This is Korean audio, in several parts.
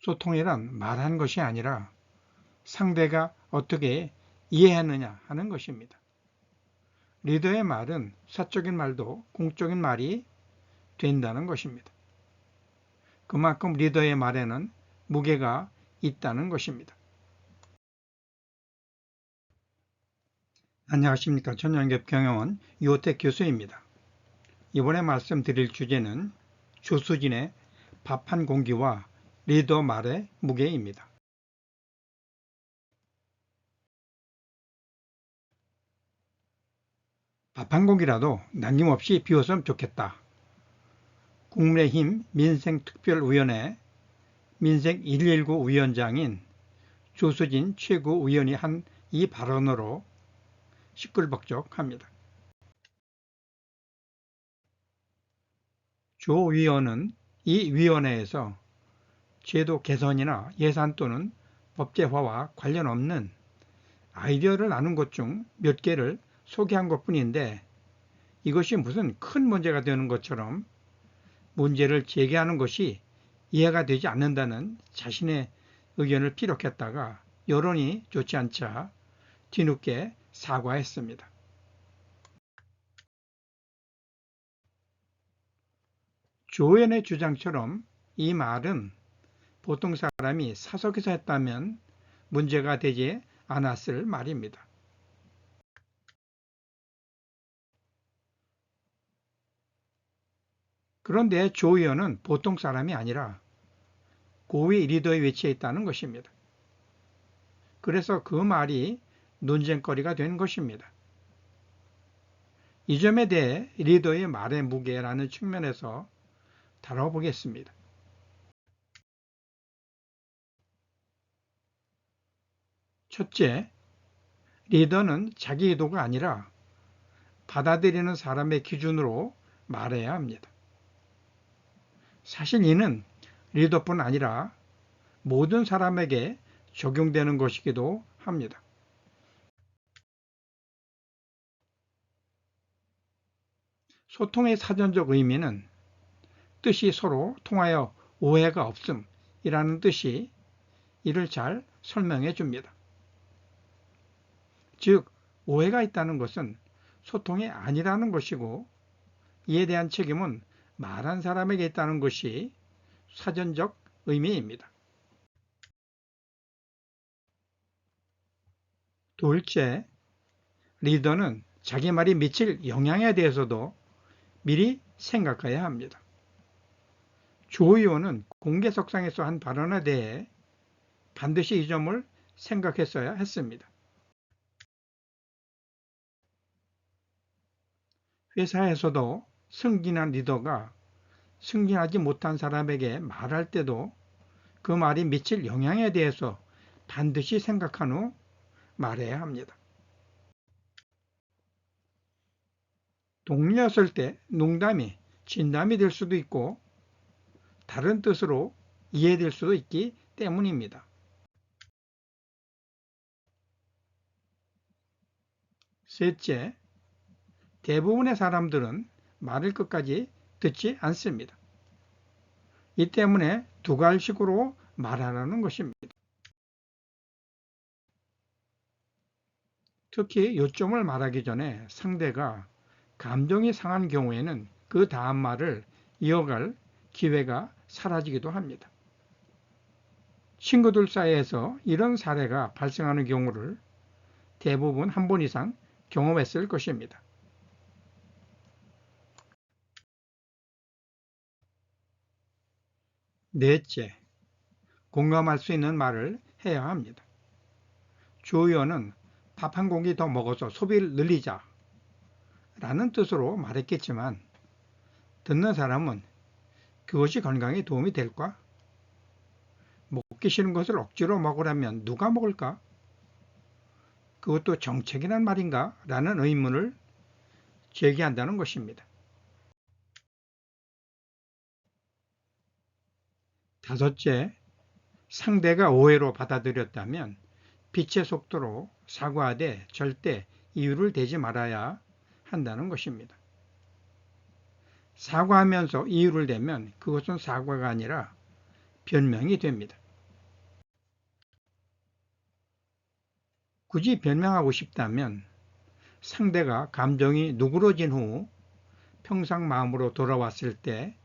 소통이란 말한 것이 아니라 상대가 어떻게 이해하느냐 하는 것입니다. 리더의 말은 사적인 말도 공적인 말이 된다는 것입니다. 그만큼 리더의 말에는 무게가 있다는 것입니다. 안녕하십니까. 전영엽경영원 유호택 교수입니다. 이번에 말씀드릴 주제는 조수진의 밥 한 공기와 리더 말의 무게입니다. 밥 한 공기라도 남김없이 비웠으면 좋겠다. 국민의힘 민생특별위원회 민생 119 위원장인 조수진 최고위원이 한 이 발언으로 시끌벅적합니다. 조 위원은 이 위원회에서 제도 개선이나 예산 또는 법제화와 관련 없는 아이디어를 나눈 것 중 몇 개를 소개한 것뿐인데 이것이 무슨 큰 문제가 되는 것처럼 문제를 제기하는 것이 이해가 되지 않는다는 자신의 의견을 피력했다가 여론이 좋지 않자 뒤늦게 사과했습니다. 조 의원의 주장처럼 이 말은 보통 사람이 사석에서 했다면 문제가 되지 않았을 말입니다. 그런데 조 의원은 보통 사람이 아니라 고위 리더의 위치에 있다는 것입니다. 그래서 그 말이 논쟁거리가 된 것입니다. 이 점에 대해 리더의 말의 무게라는 측면에서 다뤄보겠습니다. 첫째, 리더는 자기 의도가 아니라 받아들이는 사람의 기준으로 말해야 합니다. 사실 이는 리더뿐 아니라 모든 사람에게 적용되는 것이기도 합니다. 소통의 사전적 의미는 뜻이 서로 통하여 오해가 없음이라는 뜻이 이를 잘 설명해 줍니다. 즉, 오해가 있다는 것은 소통이 아니라는 것이고 이에 대한 책임은 말한 사람에게 있다는 것이 사전적 의미입니다. 둘째, 리더는 자기 말이 미칠 영향에 대해서도 미리 생각해야 합니다. 조 의원은 공개석상에서 한 발언에 대해 반드시 이 점을 생각했어야 했습니다. 회사에서도 승진한 리더가 승진하지 못한 사람에게 말할 때도 그 말이 미칠 영향에 대해서 반드시 생각한 후 말해야 합니다. 동료였을 때 농담이 진담이 될 수도 있고 다른 뜻으로 이해될 수도 있기 때문입니다. 셋째, 대부분의 사람들은 말을 끝까지 듣지 않습니다. 이 때문에 두 갈식으로 말하라는 것입니다. 특히 요점을 말하기 전에 상대가 감정이 상한 경우에는 그 다음 말을 이어갈 기회가 사라지기도 합니다. 친구들 사이에서 이런 사례가 발생하는 경우를 대부분 한 번 이상 경험했을 것입니다. 넷째, 공감할 수 있는 말을 해야 합니다. 조 의원은 밥 한 공기 더 먹어서 소비를 늘리자 라는 뜻으로 말했겠지만 듣는 사람은 그것이 건강에 도움이 될까? 먹기 싫은 것을 억지로 먹으라면 누가 먹을까? 그것도 정책이란 말인가? 라는 의문을 제기한다는 것입니다. 다섯째, 상대가 오해로 받아들였다면 빛의 속도로 사과하되 절대 이유를 대지 말아야 한다는 것입니다. 사과하면서 이유를 대면 그것은 사과가 아니라 변명이 됩니다. 굳이 변명하고 싶다면 상대가 감정이 누그러진 후 평상 마음으로 돌아왔을 때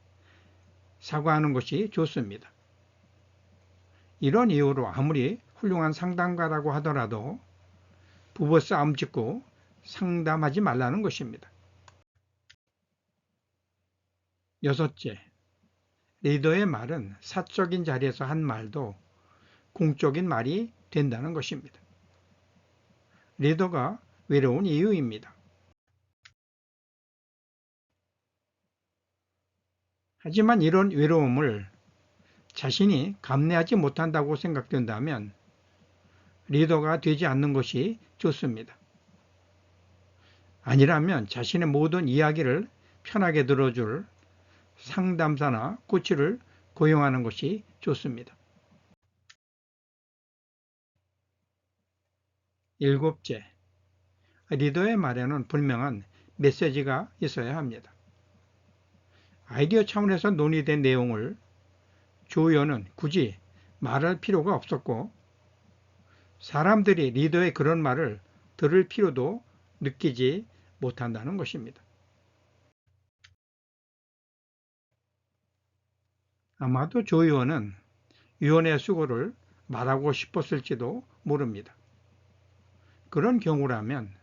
사과하는 것이 좋습니다. 이런 이유로 아무리 훌륭한 상담가라고 하더라도 부부싸움 짓고 상담하지 말라는 것입니다. 여섯째, 리더의 말은 사적인 자리에서 한 말도 공적인 말이 된다는 것입니다. 리더가 외로운 이유입니다. 하지만 이런 외로움을 자신이 감내하지 못한다고 생각된다면 리더가 되지 않는 것이 좋습니다. 아니라면 자신의 모든 이야기를 편하게 들어줄 상담사나 코치를 고용하는 것이 좋습니다. 일곱째, 리더의 말에는 분명한 메시지가 있어야 합니다. 아이디어 차원에서 논의된 내용을 조 의원은 굳이 말할 필요가 없었고 사람들이 리더의 그런 말을 들을 필요도 느끼지 못한다는 것입니다. 아마도 조 의원은 위원회 수고를 말하고 싶었을지도 모릅니다. 그런 경우라면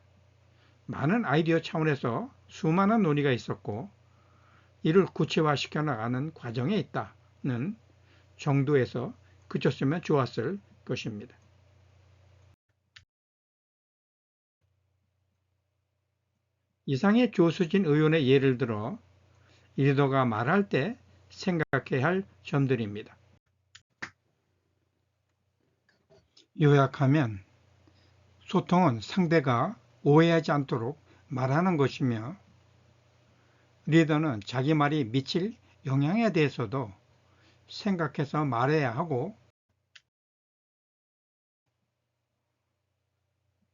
많은 아이디어 차원에서 수많은 논의가 있었고 이를 구체화시켜 나가는 과정에 있다는 정도에서 그쳤으면 좋았을 것입니다. 이상의 조수진 의원의 예를 들어 리더가 말할 때 생각해야 할 점들입니다. 요약하면 소통은 상대가 오해하지 않도록 말하는 것이며 리더는 자기 말이 미칠 영향에 대해서도 생각해서 말해야 하고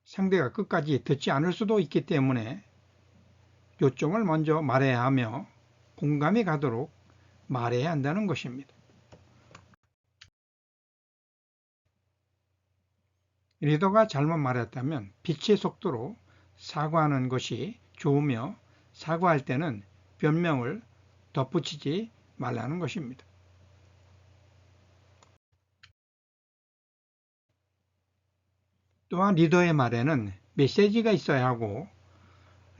상대가 끝까지 듣지 않을 수도 있기 때문에 요점을 먼저 말해야 하며 공감이 가도록 말해야 한다는 것입니다. 리더가 잘못 말했다면 빛의 속도로 사과하는 것이 좋으며 사과할 때는 변명을 덧붙이지 말라는 것입니다. 또한 리더의 말에는 메시지가 있어야 하고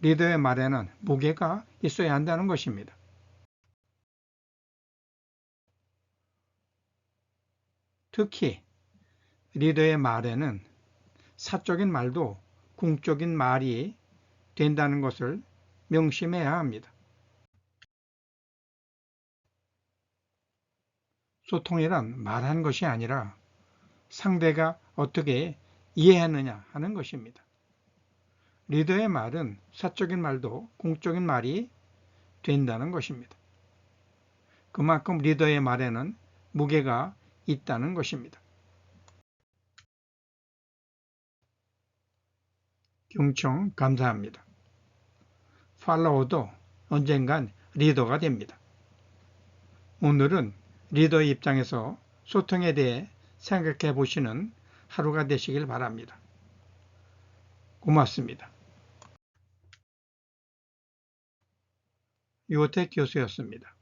리더의 말에는 무게가 있어야 한다는 것입니다. 특히 리더의 말에는 사적인 말도 공적인 말이 된다는 것을 명심해야 합니다. 소통이란 말한 것이 아니라 상대가 어떻게 이해했느냐 하는 것입니다. 리더의 말은 사적인 말도 공적인 말이 된다는 것입니다. 그만큼 리더의 말에는 무게가 있다는 것입니다. 경청 감사합니다. 팔로워도 언젠간 리더가 됩니다. 오늘은 리더의 입장에서 소통에 대해 생각해 보시는 하루가 되시길 바랍니다. 고맙습니다. 유호택 교수였습니다.